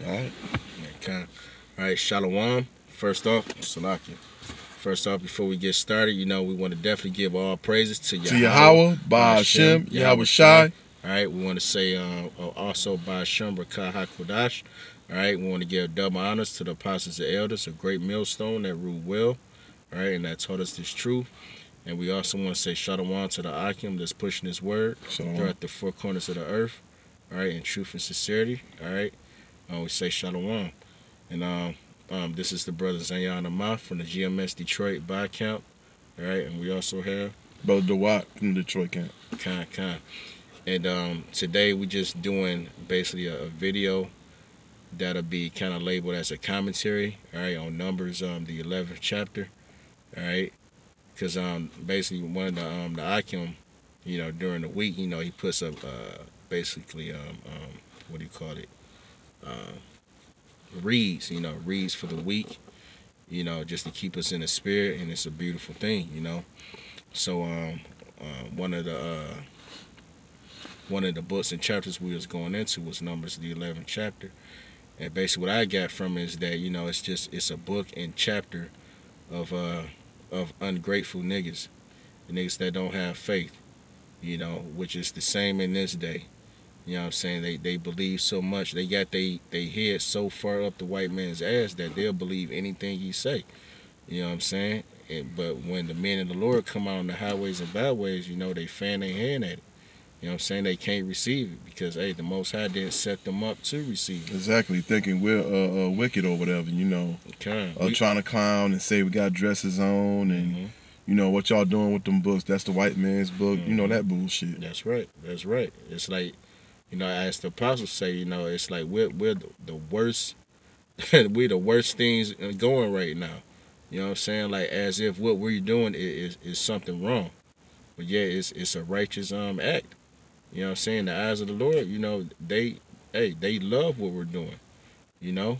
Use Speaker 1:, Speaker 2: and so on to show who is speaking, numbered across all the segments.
Speaker 1: All right.
Speaker 2: Okay. All right, Shalom. First off, Salakia. First off, before we get started, we want to definitely give all praises to
Speaker 1: To
Speaker 2: Yahweh,
Speaker 1: Yahweh,
Speaker 2: by
Speaker 1: Ba'ashem, Yahweh
Speaker 2: Shai.
Speaker 1: Shai.
Speaker 2: All right, we want to say also by Hashem Rakah HaKodash. All right, we want to give double honors to the apostles and elders, a great millstone that ruled well, all right, and that taught us this truth. And we also want to say Shalom to the Akim that's pushing his word throughout the four corners of the earth, all right, in truth and sincerity, all right. We say Shalom. And this is the brother Zayan Amah from the GMS Detroit by count. All right, and we also have
Speaker 1: Brother DeWatt from Detroit camp.
Speaker 2: Con. And today we just doing basically a video that'll be kind of labeled as a commentary, all right, on Numbers, the 11th chapter, all right, because basically one of the Akim, during the week, he puts up basically what do you call it, reads, reads for the week, just to keep us in the spirit, and it's a beautiful thing. So one of the books and chapters we was going into was Numbers the 11th chapter, and basically what I got from it is that it's a book and chapter of ungrateful niggas, the niggas that don't have faith, which is the same in this day. You know what I'm saying? They believe so much. They got they head so far up the white man's ass that they'll believe anything he say. You know what I'm saying? But when the men of the Lord come out on the highways and byways, they fan their hand at it. You know what I'm saying? They can't receive it because, hey, the Most High didn't set them up to receive it.
Speaker 1: Exactly, thinking we're wicked or whatever, trying to clown and say we got dresses on and, what y'all doing with them books, that's the white man's book, that bullshit.
Speaker 2: That's right. It's like, as the apostles say, it's like we're the worst, we're the worst things going right now. You know what I'm saying? Like as if what we're doing is something wrong, but yeah, it's a righteous act. You know what I'm saying? The eyes of the Lord, they love what we're doing. You know,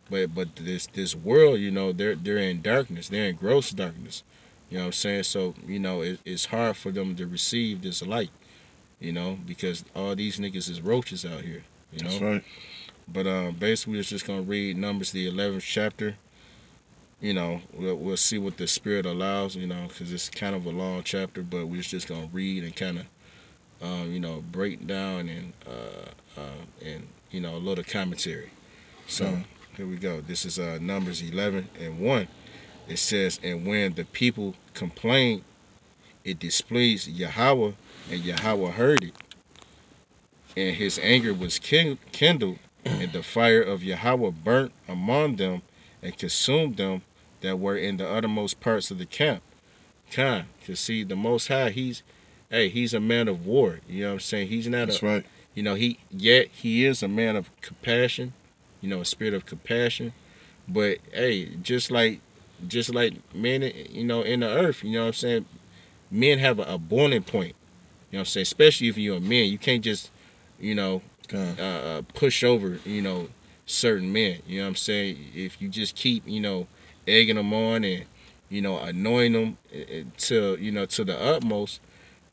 Speaker 2: but this world, they're in darkness. They're in gross darkness. You know what I'm saying? So it's hard for them to receive this light. Because all these niggas is roaches out here.
Speaker 1: That's right.
Speaker 2: But basically, we're just gonna read Numbers the 11th chapter. We'll see what the Spirit allows. Because it's kind of a long chapter, but we're just gonna read and kind of, break down and a little commentary. So here we go. This is Numbers 11:1. It says, "And when the people complained, it displeased Yahweh, and Yahweh heard it. And his anger was kindled, and the fire of Yahweh burnt among them and consumed them that were in the uttermost parts of the camp." Because see, the Most High, he's a man of war. You know what I'm saying? He's not
Speaker 1: That's right.
Speaker 2: He is a man of compassion, a spirit of compassion. But hey, just like men, in the earth, you know what I'm saying? Men have a boiling point. You know what I'm saying? Especially if you're a man. You can't just, push over, certain men. You know what I'm saying? If you just keep, egging them on and, annoying them to the utmost,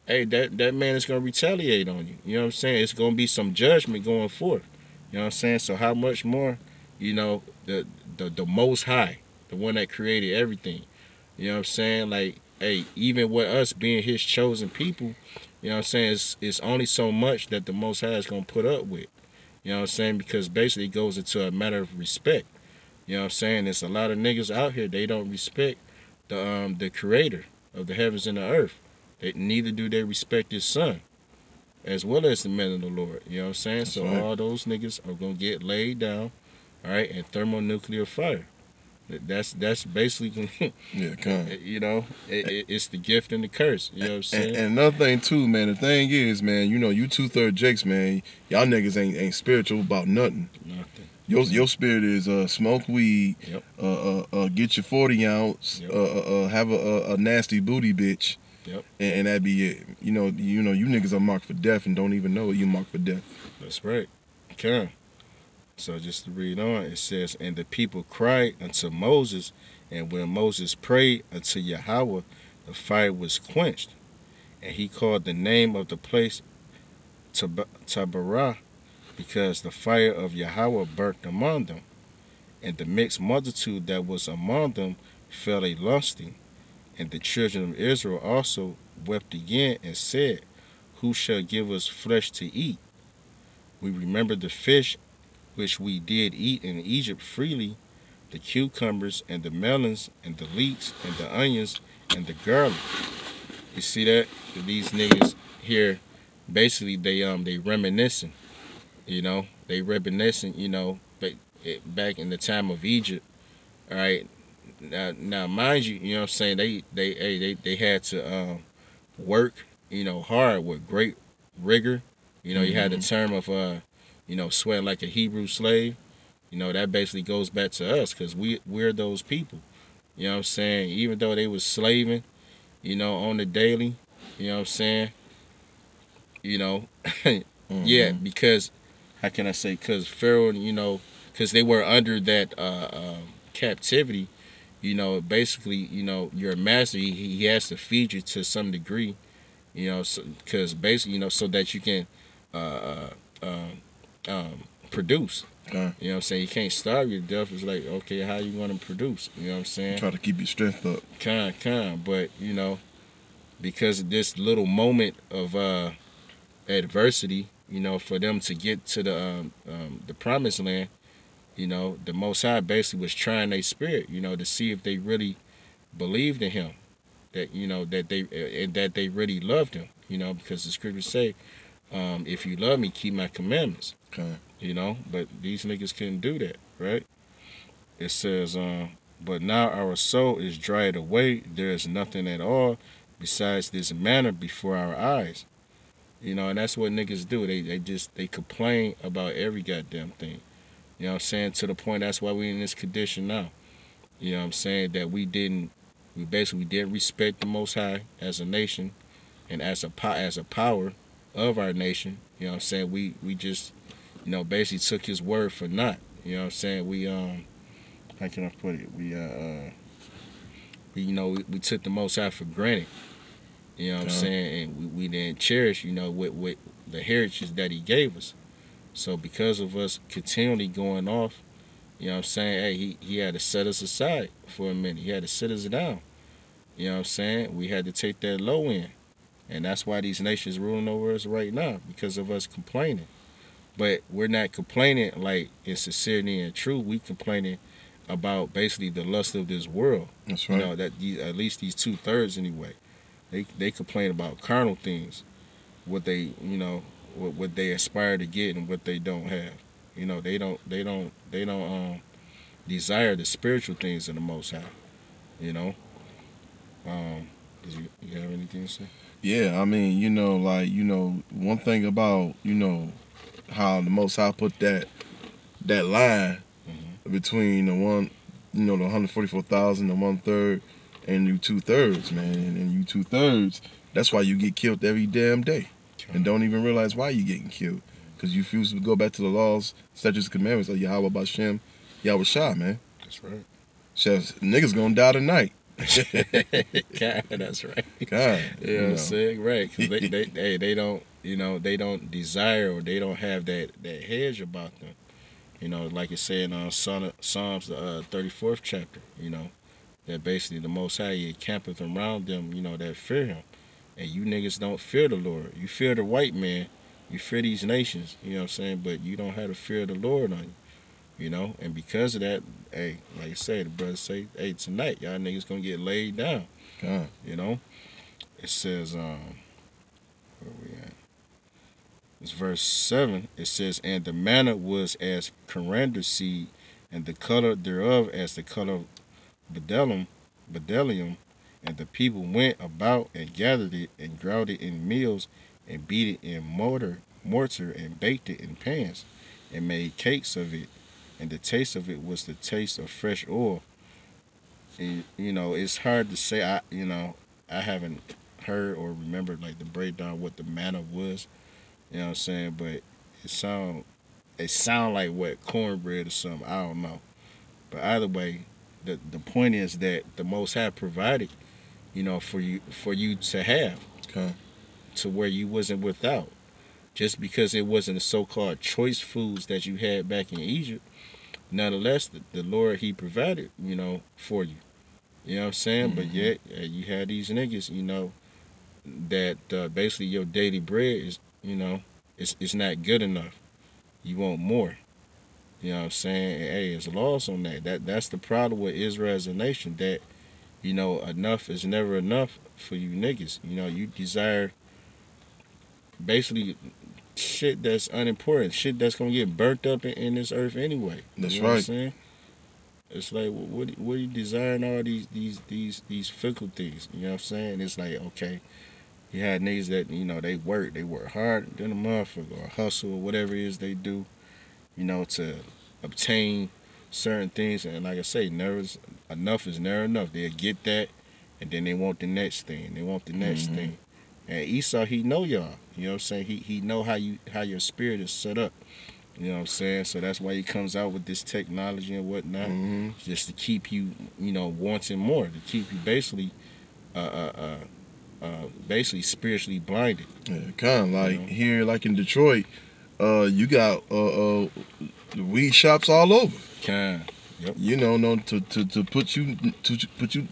Speaker 2: hey, that man is going to retaliate on you. You know what I'm saying? It's going to be some judgment going forth. You know what I'm saying? So how much more, the Most High, the one that created everything. You know what I'm saying? Like, hey, even with us being his chosen people, you know what I'm saying, it's only so much that the Most High is going to put up with. You know what I'm saying? Because basically it goes into a matter of respect. You know what I'm saying? There's a lot of niggas out here, they don't respect the creator of the heavens and the earth. Neither do they respect his son, as well as the men of the Lord. You know what I'm saying?
Speaker 1: That's
Speaker 2: so
Speaker 1: right.
Speaker 2: All those niggas are going to get laid down, all right, in thermonuclear fire. That's basically, it's the gift and the curse. You know what I'm saying?
Speaker 1: And another thing too, man. The thing is, man, you 2/3 Jakes, man. Y'all niggas ain't spiritual about nothing.
Speaker 2: Nothing.
Speaker 1: Your spirit is smoke weed,
Speaker 2: Yep.
Speaker 1: Get your 40 ounce,
Speaker 2: Yep.
Speaker 1: have a nasty booty bitch,
Speaker 2: Yep.
Speaker 1: and that be it. You niggas are marked for death and don't even know it. You marked for death.
Speaker 2: That's right. Okay. So just to read on, it says, "And the people cried unto Moses, and when Moses prayed unto Yahweh, the fire was quenched. And he called the name of the place Taberah, because the fire of Yahweh burnt among them, and the mixed multitude that was among them fell a lusting. And the children of Israel also wept again and said, who shall give us flesh to eat? We remember the fish which we did eat in Egypt freely, the cucumbers and the melons and the leeks and the onions and the garlic. You see that? These niggas here, basically they reminiscing. They reminiscing. Back in the time of Egypt. All right. Now, mind you, you know what I'm saying, they had to work, hard with great rigor. You had the term of sweating like a Hebrew slave. That basically goes back to us, because we're those people. You know what I'm saying? Even though they was slaving, on the daily, you know what I'm saying? Yeah, because how can I say? Because Pharaoh, because they were under that captivity. Basically, your master, he has to feed you to some degree, because basically, so that you can produce. You know what I'm saying? You can't starve your death. It's like, okay, how you want to produce? You know what I'm saying?
Speaker 1: Try to keep your strength up.
Speaker 2: But, because of this little moment of adversity, for them to get to the promised land, the Most High basically was trying their spirit, to see if they really believed in Him, that that they really loved Him, because the scriptures say, if you love me, keep my commandments.
Speaker 1: Okay.
Speaker 2: But these niggas couldn't do that, right? It says, but now our soul is dried away. There is nothing at all besides this manna before our eyes. And that's what niggas do. They complain about every goddamn thing. You know what I'm saying? To the point, that's why we in this condition now. You know what I'm saying? That we basically didn't respect the Most High as a nation and as a power of our nation. You know what I'm saying? We just, basically took His word for naught. You know what I'm saying? We, how can I put it? We took the Most High for granted. You know what I'm saying? And we didn't cherish, with the heritage that He gave us. So because of us continually going off, you know what I'm saying, hey, he had to set us aside for a minute. He had to sit us down. You know what I'm saying? We had to take that low end. And that's why these nations ruling over us right now, because of us complaining. But we're not complaining like in sincerity and truth. We complaining about basically the lust of this world.
Speaker 1: That's right.
Speaker 2: At least these 2/3 anyway. They complain about carnal things, what they what they aspire to get and what they don't have. They don't desire the spiritual things of the Most High. Did you have anything to say?
Speaker 1: Yeah, I mean, one thing about, how the Most High put that line between the one, the 144,000, the 1/3, and you 2/3, man. And you 2/3, that's why you get killed every damn day. And don't even realize why you getting killed. Because you refuse to go back to the laws, statutes, and commandments of Yahweh Bashem, Yahweh Shah, man.
Speaker 2: That's right.
Speaker 1: Niggas gonna die tonight.
Speaker 2: God, that's right.
Speaker 1: God,
Speaker 2: you know what I'm saying? Right. Because they don't, they don't desire, or they don't have that hedge about them. Like it said in Psalms, the 34th chapter, that basically the Most High, He campeth around them, that fear Him. And you niggas don't fear the Lord. You fear the white man. You fear these nations, you know what I'm saying? But you don't have the fear of the Lord on you, And because of that, hey, like I say, the brother say, hey, tonight, y'all niggas gonna get laid down.
Speaker 1: God.
Speaker 2: It says, where we at? It's verse 7. It says, and the manna was as coriander seed, and the color thereof as the color of bdellium. And the people went about and gathered it and ground it in mills and beat it in mortar and baked it in pans and made cakes of it. And the taste of it was the taste of fresh oil. And, it's hard to say. I haven't heard or remembered like the breakdown what the manna was. You know what I'm saying? But it sound like what, cornbread or something. I don't know. But either way, the point is that the Most High provided, for you to have,
Speaker 1: okay,
Speaker 2: to where you wasn't without. just because it wasn't the so-called choice foods that you had back in Egypt, nonetheless, the Lord, he provided, for you. You know what I'm saying? But yet, you had these niggas, that basically your daily bread is, it's not good enough. You want more. You know what I'm saying? And, hey, it's lost on that. That's the problem with Israel as a nation, that, enough is never enough for you niggas. You desire basically shit that's unimportant, shit that's gonna get burnt up in this earth anyway.
Speaker 1: That's
Speaker 2: you know What I'm
Speaker 1: right.
Speaker 2: saying? It's like, what are you desiring all these fickle things? You know what I'm saying? It's like, okay, you had niggas that they work hard than a motherfucker, or hustle, or whatever it is they do, to obtain certain things. And like I say, enough is never enough. They'll get that, and then they want the next thing. They want the next thing. And Esau, he know y'all. You know what I'm saying? He know how your spirit is set up. You know what I'm saying? So that's why he comes out with this technology and whatnot, just to keep you, wanting more, to keep you basically, basically spiritually blinded.
Speaker 1: Yeah, kind of like here, like in Detroit, you got weed shops all over.
Speaker 2: Kind. Yep.
Speaker 1: No, to put you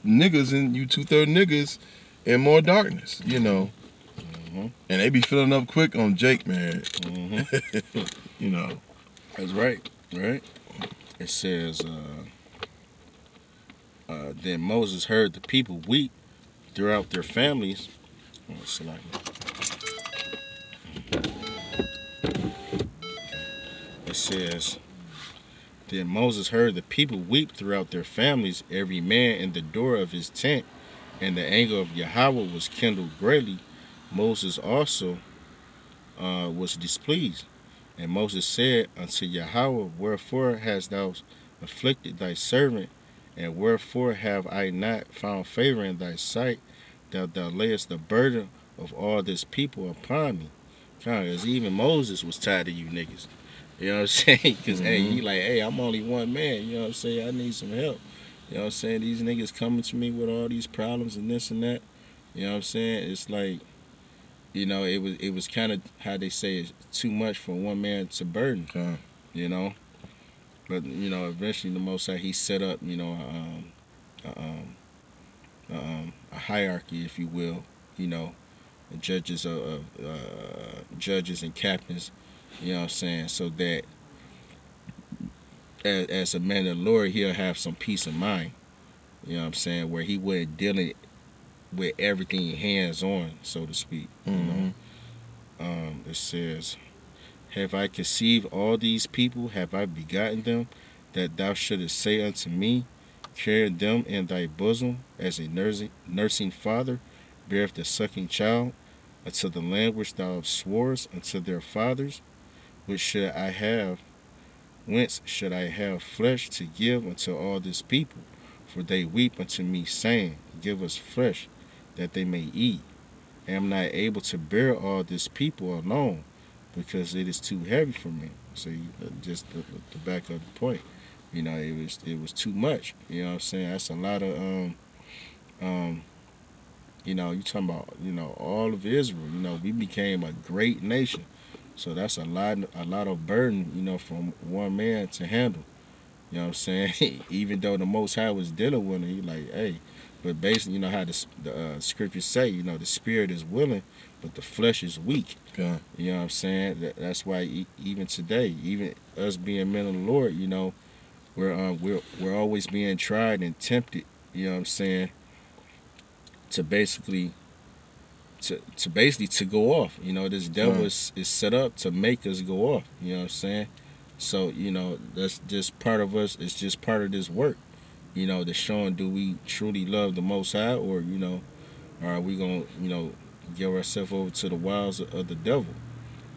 Speaker 1: niggas in, you 2/3 niggas in more darkness. And they be filling up quick on Jake, man.
Speaker 2: That's right. Right. It says, then Moses heard the people weep throughout their families. It says, then Moses heard the people weep throughout their families, every man in the door of his tent, and the anger of Yahweh was kindled greatly. Moses also was displeased. And Moses said unto Yahweh, wherefore hast thou afflicted thy servant, and wherefore have I not found favor in thy sight, that thou layest the burden of all this people upon me? Because even Moses was tired of you niggas. You know what I'm saying? Because, hey, he like, hey, I'm only one man. You know what I'm saying? I need some help. You know what I'm saying? These niggas coming to me with all these problems and this and that. You know what I'm saying? It's like, it was kind of how they say it's too much for one man to burden. But eventually the Most High, he set up a hierarchy, if you will. Judges judges and captains. You know what I'm saying? So that as a man of the Lord, he'll have some peace of mind. You know what I'm saying? Where he wouldn't deal with everything hands on, so to speak. It says, have I conceived all these people? Have I begotten them? That thou shouldest say unto me, carry them in thy bosom, as a nursing father beareth the sucking child, unto the land which thou sworest unto their fathers, which should I have, whence should I have flesh to give unto all this people? For they weep unto me, saying, give us flesh, that they may eat. I am not able to bear all this people alone, because it is too heavy for me. So just the back of the point, it was too much. You know what I'm saying? That's a lot of you talking about all of Israel. We became a great nation, so that's a lot of burden from one man to handle. You know what I'm saying? Even though the Most High was dealing with him, he like, hey. But basically, how the scriptures say, the spirit is willing, but the flesh is weak.
Speaker 1: Okay.
Speaker 2: You know what I'm saying? That's why even today, even us being men of the Lord, we're always being tried and tempted. You know what I'm saying? To basically to go off. This devil is set up to make us go off. You know what I'm saying? So that's just part of us. It's just part of this work. The showing, do we truly love the Most High, or or are we gonna give ourselves over to the wiles of the devil?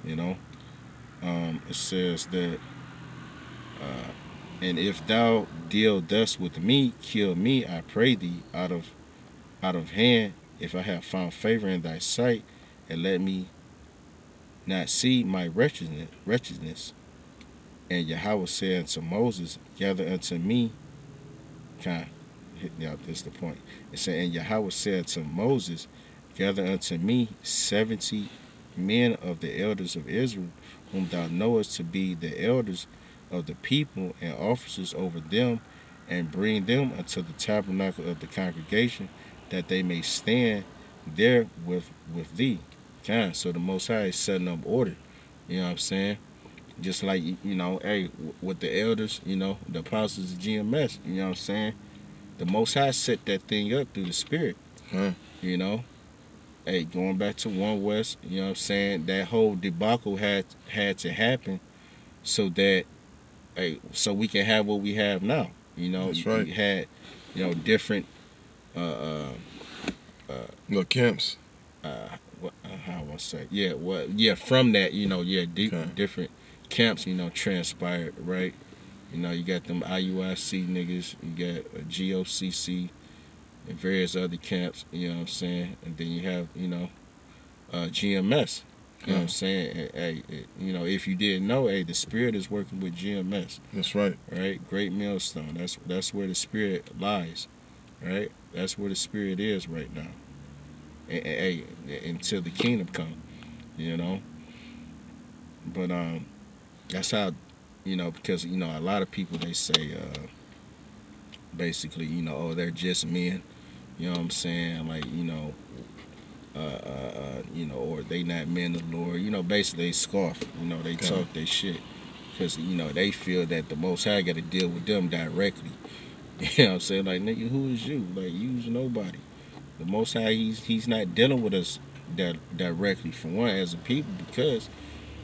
Speaker 2: It says that, and if thou deal thus with me, kill me, I pray thee, out of hand, if I have found favor in thy sight, and let me not see my wretchedness. And Yahweh said unto Moses, gather unto me. This is the point. It said, and Yahweh said to Moses, gather unto me 70 men of the elders of Israel, whom thou knowest to be the elders of the people and officers over them, and bring them unto the tabernacle of the congregation, that they may stand there with thee. God, so the Most High is setting up order. You know what I'm saying? Just like, hey, with the elders, the apostles of GMS, you know what I'm saying? The Most High set that thing up through the Spirit.
Speaker 1: Huh.
Speaker 2: You know? Hey, going back to One West, you know what I'm saying? That whole debacle had to happen so that, hey, so we can have what we have now.
Speaker 1: That's right.
Speaker 2: You had, different
Speaker 1: Camps.
Speaker 2: how I want to say, from that,
Speaker 1: Okay.
Speaker 2: different camps, transpired, right? You got them IUIC niggas, you got GOCC, and various other camps, you know what I'm saying? And then you have, GMS, you know what I'm saying? And, hey, if you didn't know, hey, the Spirit is working with GMS.
Speaker 1: That's right.
Speaker 2: Right? Great Millstone. That's where the Spirit lies, right? That's where the Spirit is right now. Hey, until the kingdom come, But that's how, because a lot of people, they say basically, oh, they're just men. You know what I'm saying? Like, or they not men of the Lord. Basically they scoff. They talk their shit because they feel that the Most High got to deal with them directly. You know what I'm saying? Like, nigga, who is you? Like, you's nobody. The Most High, he's not dealing with us directly, for one, as a people, because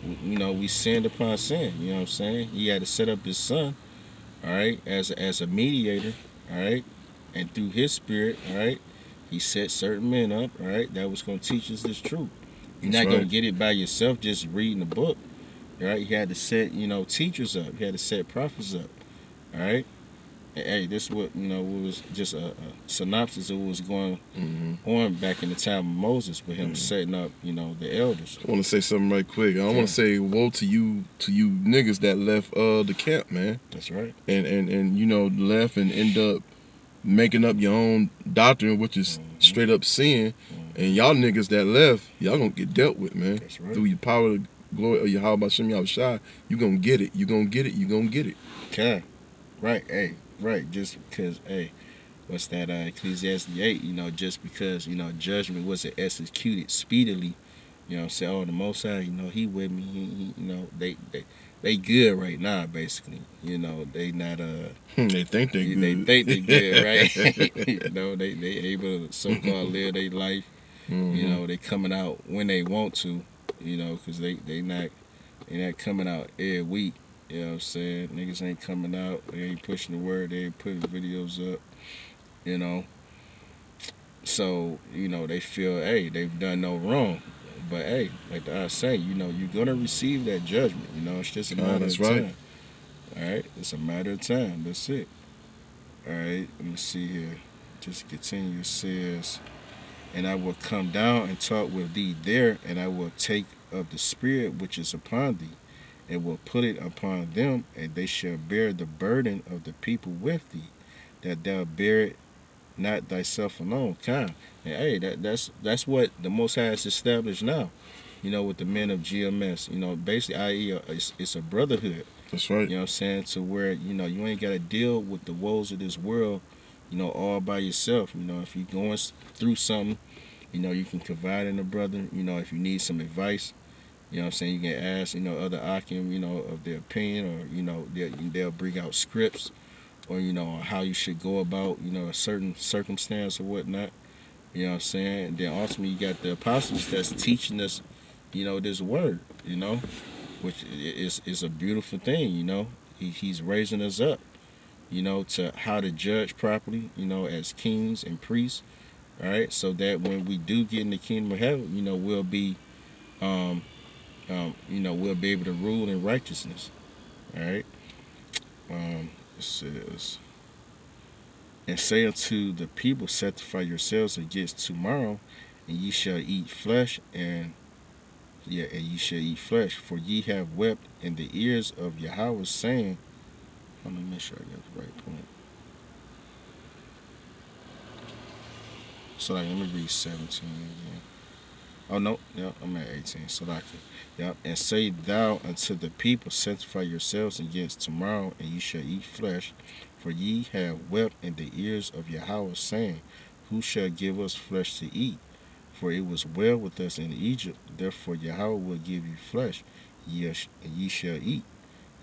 Speaker 2: we sinned upon sin. You know what I'm saying? He had to set up his son, all right, as a mediator, all right, and through his Spirit, all right, he set certain men up, all right, that was going to teach us this truth. You're not going to get it by yourself just reading the book, all right? He had to set, teachers up. He had to set prophets up, all right? And, hey, this is what, was just a synopsis of what was going on back in the time of Moses with him setting up, the elders.
Speaker 1: I want to say something right quick. I want to say woe to you niggas that left the camp, man.
Speaker 2: That's right.
Speaker 1: And left and end up making up your own doctrine, which is straight up sin. And y'all niggas that left, y'all gonna get dealt with, man.
Speaker 2: That's right.
Speaker 1: Through your power of glory of Yahweh Hashem Yahushua, you gonna get it. You gonna get it. You gonna get it.
Speaker 2: Okay. Right. Hey. Right. Just because, hey, what's that? Ecclesiastes 8. Just because judgment wasn't executed speedily. You know what I'm saying? Oh, the Most High, he with me. He they good right now, basically. They not
Speaker 1: They think they good.
Speaker 2: They think they good, right? They able to so-called live their life. They coming out when they want to. Because they not coming out every week. You know what I'm saying? Niggas ain't coming out. They ain't pushing the word. They ain't putting videos up. So, they feel, hey, they've done no wrong. But, hey, like I say, you're going to receive that judgment. It's just a matter of time. All right? It's a matter of time. That's it. All right? Let me see here. Just continue. It says, and I will come down and talk with thee there, and I will take of the Spirit which is upon thee, and will put it upon them, and they shall bear the burden of the people with thee, that thou bear it not thyself alone. And hey, that's what the Most High has established now, with the men of GMS. Basically, i.e., it's a brotherhood.
Speaker 1: That's right.
Speaker 2: You know what I'm saying? To where, you ain't got to deal with the woes of this world, all by yourself. If you're going through something, you can confide in a brother. If you need some advice, you know what I'm saying, you can ask, other Akim, of their opinion, or, they'll bring out scripts, or, how you should go about, a certain circumstance or whatnot. You know what I'm saying? And then ultimately you got the apostles that's teaching us, this word, which is a beautiful thing, He's raising us up, to how to judge properly, as kings and priests, all right? So that when we do get in the kingdom of heaven, we'll be we'll be able to rule in righteousness. All right. It says, and say unto the people, sanctify yourselves against tomorrow, and ye shall eat flesh, and ye shall eat flesh, for ye have wept in the ears of Yahweh, saying, let me make sure I got the right point. So let me read 17 again. Oh no, yeah, I'm at 18. So like, yep. And say thou unto the people, sanctify yourselves against tomorrow, and ye shall eat flesh, for ye have wept in the ears of Yahweh, saying, who shall give us flesh to eat? For it was well with us in Egypt. Therefore Yahweh will give you flesh, ye shall eat.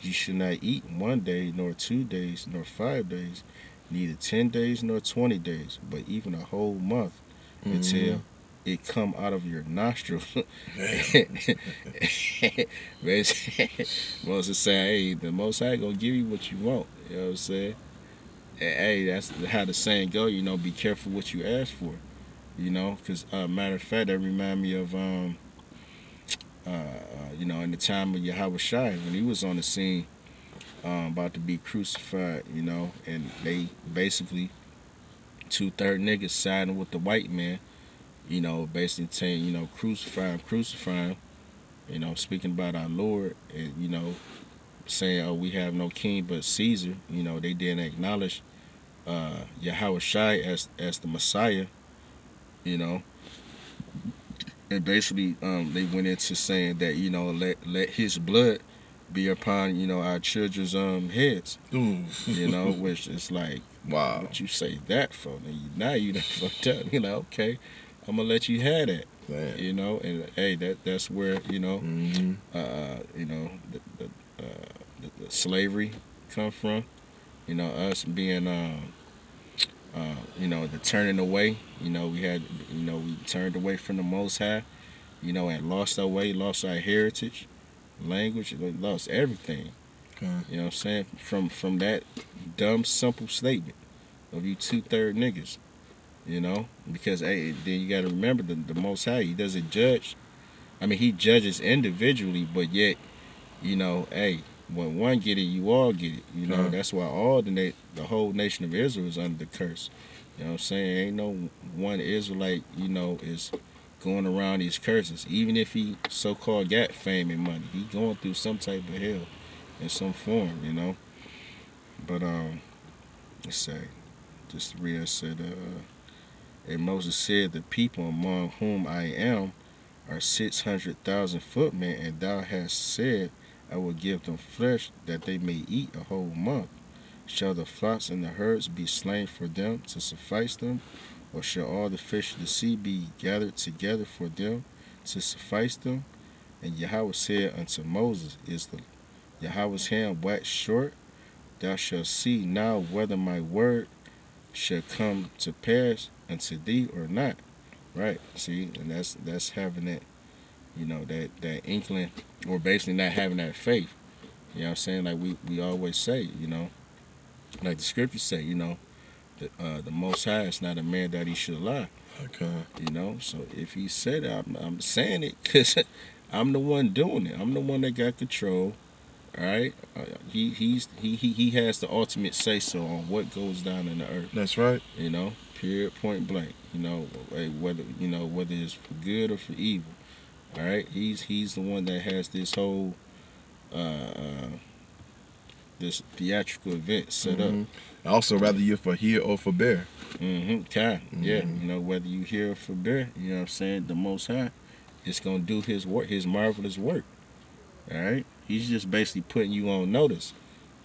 Speaker 2: Ye shall not eat 1 day, nor 2 days, nor 5 days, neither 10 days nor 20 days, but even a whole month,
Speaker 1: Mm-hmm.
Speaker 2: until it come out of your nostrils.
Speaker 1: Damn.
Speaker 2: Moses saying, hey, the Most High gonna give you what you want. You know what I'm saying? And, hey, that's how the saying go. You know, be careful what you ask for. You know, because matter of fact, that remind me of you know, in the time of Yahweh Shai when he was on the scene, about to be crucified. You know, and they basically 2/3 niggas siding with the white man. You know, basically saying, you know, crucify him. You know, speaking about our Lord, and you know, saying, "Oh, we have no king but Caesar." You know, they didn't acknowledge Yahweh Shai as the Messiah. You know, and basically, they went into saying that, you know, let His blood be upon, you know, our children's heads.
Speaker 1: Ooh.
Speaker 2: You know, which is like,
Speaker 1: Wow.
Speaker 2: what you say that for? Now you done fucked up. You know, okay, I'm gonna let you have that.
Speaker 1: Damn.
Speaker 2: You know, and hey, that's where,
Speaker 1: Mm-hmm.
Speaker 2: you know, the slavery come from. You know, us being you know, the turning away. You know, we turned away from the Most High. You know, and lost our way, lost our heritage, language, lost everything.
Speaker 1: Okay.
Speaker 2: You know what I'm saying? From that dumb, simple statement of you 2/3 niggas. You know, because hey, then you got to remember the Most High. He doesn't judge. I mean, he judges individually, but yet, you know, hey, when one get it, you all get it. You know,
Speaker 1: Okay.
Speaker 2: that's why the whole nation of Israel is under the curse. You know what I'm saying? Ain't no one Israelite, you know, is going around these curses. Even if he so-called got fame and money, he going through some type of hell in some form, you know. But let's say, just real said, and Moses said, the people among whom I am are 600,000 footmen, and thou hast said, I will give them flesh that they may eat a whole month. Shall the flocks and the herds be slain for them to suffice them? Or shall all the fish of the sea be gathered together for them to suffice them? And Yahweh said unto Moses, is the Yahweh's hand waxed short? Thou shalt see now whether my word shall come to pass unto thee or not. Right? See, and that's having that, you know, that inkling, or basically not having that faith. You know what I'm saying? Like we always say, you know, like the scriptures say, you know, the Most High is not a man that he should lie.
Speaker 1: Okay.
Speaker 2: You know, so if he said it, I'm saying it because I'm the one doing it. I'm the one that got control. All right, he has the ultimate say so on what goes down in the earth.
Speaker 1: That's right.
Speaker 2: You know, period, point blank. You know, whether it's for good or for evil. All right, he's the one that has this whole uh, this theatrical event set up.
Speaker 1: Mm-hmm. Also, rather you for here or for bear.
Speaker 2: Yeah. You know, whether you hear or forbear, you know what I'm saying, the Most High is gonna do his work, his marvelous work. All right, he's just basically putting you on notice.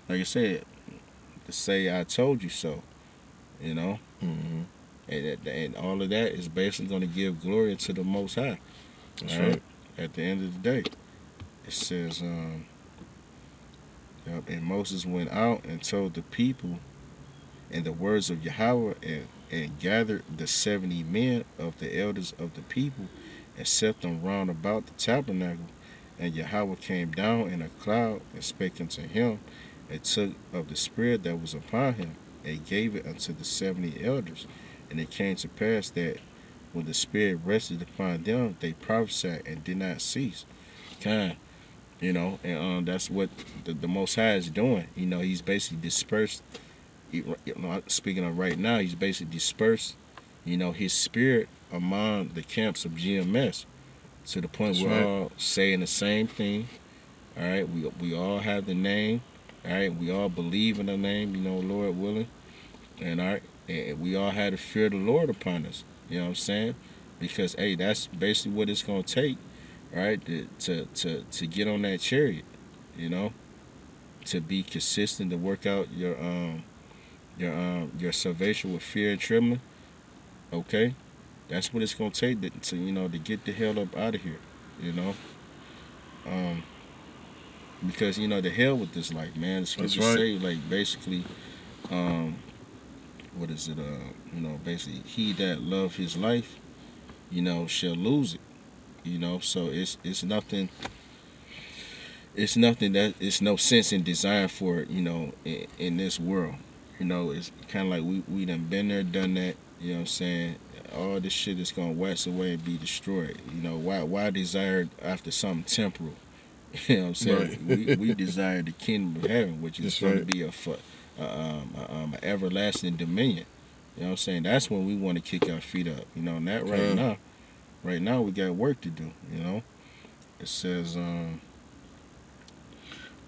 Speaker 2: Like I said, to say I told you so. You know,
Speaker 1: Mm-hmm.
Speaker 2: and all of that is basically gonna give glory to the Most High.
Speaker 1: That's
Speaker 2: All right.
Speaker 1: right.
Speaker 2: At the end of the day, it says, yep, and Moses went out and told the people in the words of Yahweh, and gathered the 70 men of the elders of the people, and set them round about the tabernacle. And Yahweh came down in a cloud and spake unto him, and took of the spirit that was upon him, and gave it unto the 70 elders. And it came to pass that when the spirit rested upon them, they prophesied and did not cease. Kind, you know, and that's what the Most High is doing. You know, he's basically dispersed. You know, speaking of right now, he's basically dispersed, you know, his spirit among the camps of GMS, to the point
Speaker 1: That's
Speaker 2: we're
Speaker 1: right.
Speaker 2: all saying the same thing. All right, we all have the name. All right, we all believe in the name. You know, Lord willing, and all right, and we all had the fear of the Lord upon us. You know what I'm saying? because hey, that's basically what it's gonna take, right? To get on that chariot, you know, to be consistent, to work out your salvation with fear and trembling. Okay, that's what it's gonna take to to get the hell up out of here, you know. Um, because the hell with this life, man. The
Speaker 1: That's
Speaker 2: scriptures
Speaker 1: right.
Speaker 2: say like basically, um, what is it? Basically, he that love his life, shall lose it. So it's nothing. It's nothing that it's no sense in desire for it. In this world, it's kind of like we done been there, done that. You know what I'm saying? All this shit is gonna wax away and be destroyed. Why desire after something temporal? You know what I'm saying?
Speaker 1: Right.
Speaker 2: We desire the kingdom of heaven, which is
Speaker 1: That's
Speaker 2: going to
Speaker 1: right.
Speaker 2: be a everlasting dominion. You know what I'm saying? That's when we want to kick our feet up. Not right now. Right now we got work to do. It says,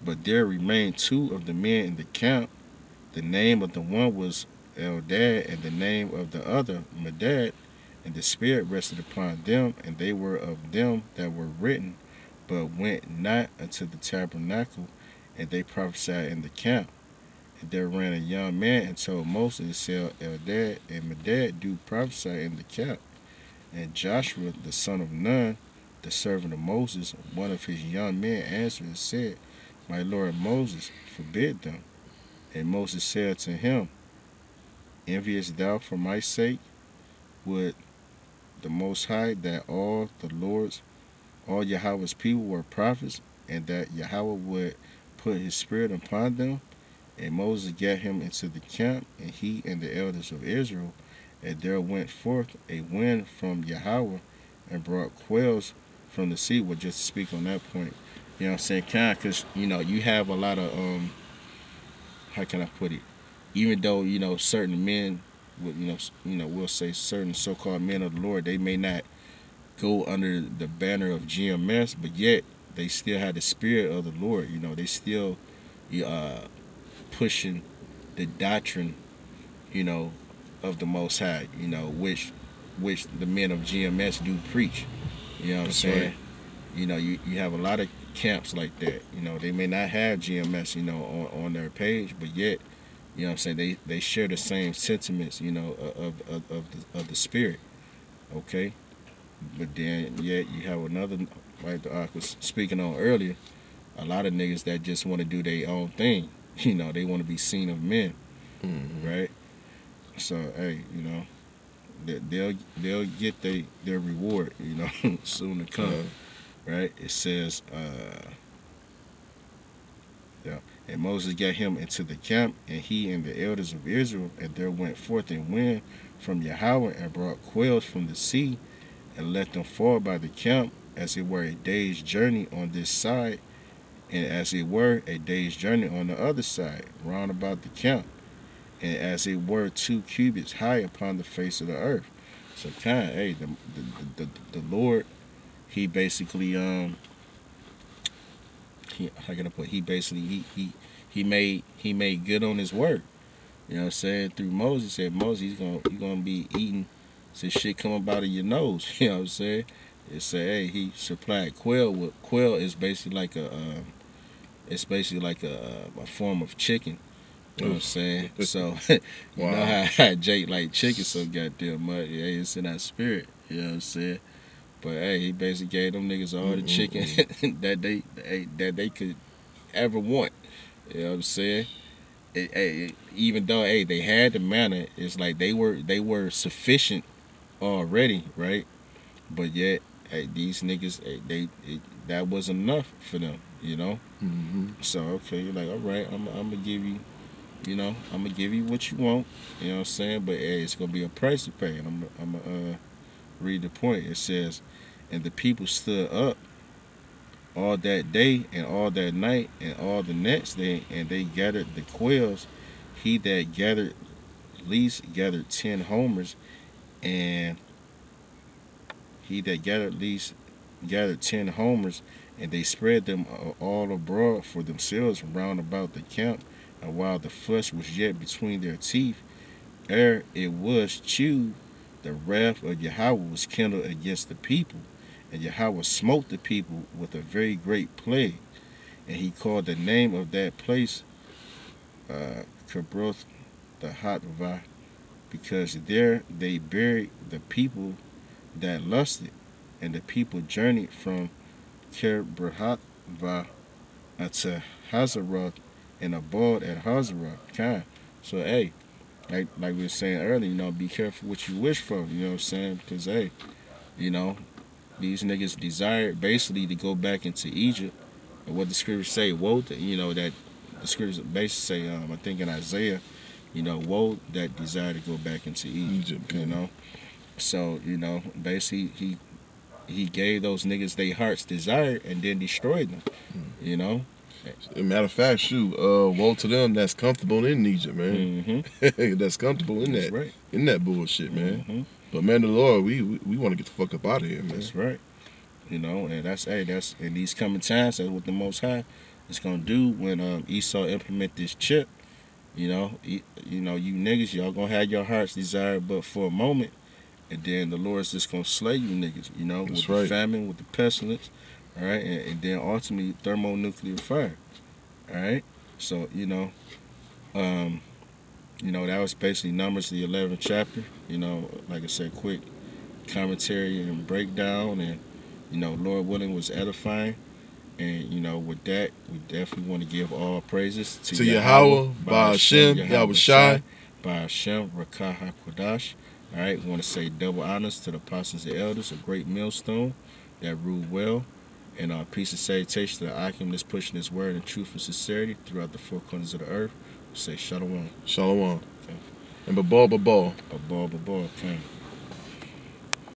Speaker 2: but there remained two of the men in the camp. The name of the one was Eldad, and the name of the other Medad. And the Spirit rested upon them, and they were of them that were written, but went not unto the tabernacle, and they prophesied in the camp. And there ran a young man and told Moses, and said, Eldad and Medad do prophesy in the camp. And Joshua, the son of Nun, the servant of Moses, one of his young men, answered and said, My Lord Moses, forbid them. And Moses said to him, Enviest thou for my sake? Would the Most High that all Yahweh's people were prophets, and that Yahweh would put his spirit upon them? And Moses got him into the camp, and he and the elders of Israel, and there went forth a wind from Yahweh, and brought quails from the sea. Well, just to speak on that point, you know what I'm saying? Kind of, because, you have a lot of, how can I put it? Even though, certain men, we'll say certain so-called men of the Lord, they may not go under the banner of GMS, but yet they still have the spirit of the Lord. They still uh, pushing the doctrine, you know, of the Most High, which the men of GMS do preach. You know what I'm
Speaker 1: That's
Speaker 2: saying?
Speaker 1: right.
Speaker 2: You have a lot of camps like that. They may not have GMS, on their page, but yet, you know what I'm saying, they share the same sentiments, of the spirit. Okay? But then yet you have another, like I was speaking on earlier, a lot of niggas that just want to do their own thing. They want to be seen of men,
Speaker 1: Mm-hmm.
Speaker 2: right? So hey, they'll get their reward, soon to come, right? It says, yeah. And Moses got him into the camp, and he and the elders of Israel, and there went forth a wind from Yahweh, and brought quails from the sea, and let them fall by the camp, as it were a day's journey on this side, and as it were a day's journey on the other side, round about the camp, and as it were 2 cubits high upon the face of the earth. So kind of, hey, the Lord, he basically how can I put? He basically he made good on his word. You know what I'm saying? Through Moses, he said Moses, you gonna be eating some shit come up out of your nose. You know what I'm saying? It said, hey, he supplied quail. With quail is basically like a form of chicken. You know what I'm saying? So you know
Speaker 1: Wow.
Speaker 2: how Jake like chicken so goddamn much. Yeah, it's in that spirit. You know what I'm saying? But hey, he basically gave them niggas all the chicken that they could ever want. You know what I'm saying? Even though hey they had the manna, it's like they were sufficient already, right? But yet hey, these niggas that wasn't enough for them.
Speaker 1: Mm-hmm.
Speaker 2: So okay, you're like, all right, I'm gonna give you, I'm gonna give you what you want. You know what I'm saying? But hey, it's gonna be a price to pay. And I'm gonna read the point. It says, and the people stood up all that day and all that night and all the next day, and they gathered the quails. He that gathered least gathered 10 homers, and he that gathered least gathered 10 homers, and they spread them all abroad for themselves round about the camp. And while the flesh was yet between their teeth, ere it was chewed, the wrath of Yahweh was kindled against the people, and Yahweh smote the people with a very great plague. And he called the name of that place Kibroth the Hatvah, because there they buried the people that lusted, and the people journeyed from Kibroth to Hazeroth and abode at Hazeroth. Kind. So hey, like we were saying earlier, be careful what you wish for. You know what I'm saying? Because hey, you know, these niggas desired basically to go back into Egypt. And what the scriptures say, woe to, that the scriptures basically say, I think in Isaiah, woe that desire to go back into Egypt, So, basically he gave those niggas their heart's desire and then destroyed them,
Speaker 1: Matter of fact, shoot, woe to them that's comfortable in Egypt, man.
Speaker 2: Mm-hmm.
Speaker 1: That's comfortable in
Speaker 2: That's
Speaker 1: that,
Speaker 2: right.
Speaker 1: in that bullshit, man.
Speaker 2: Mm-hmm.
Speaker 1: But man, the Lord, we want to get the fuck up out of here, man.
Speaker 2: That's right. And that's in these coming times, that's what the Most High is gonna do when Esau implement this chip. You niggas, y'all gonna have your heart's desire, but for a moment, and then the Lord's just gonna slay you niggas.
Speaker 1: That's
Speaker 2: with
Speaker 1: right.
Speaker 2: the famine, with the pestilence, all right, and then ultimately thermonuclear fire. All right, so that was basically Numbers, the 11th chapter. Like I said, quick commentary and breakdown, and Lord willing, was edifying. And with that, we definitely want to give all praises to
Speaker 1: Yahweh, by Hashem, Yahweh Shai,
Speaker 2: by Hashem, Rakah HaKodash. All right, we want to say double honors to the apostles and elders, a great millstone that ruled well. And peace and salutation to the Akim that's pushing his word in truth and sincerity throughout the four corners of the earth. We say Shalom.
Speaker 1: Shalom.
Speaker 2: Okay.
Speaker 1: And babal.
Speaker 2: Babal, okay.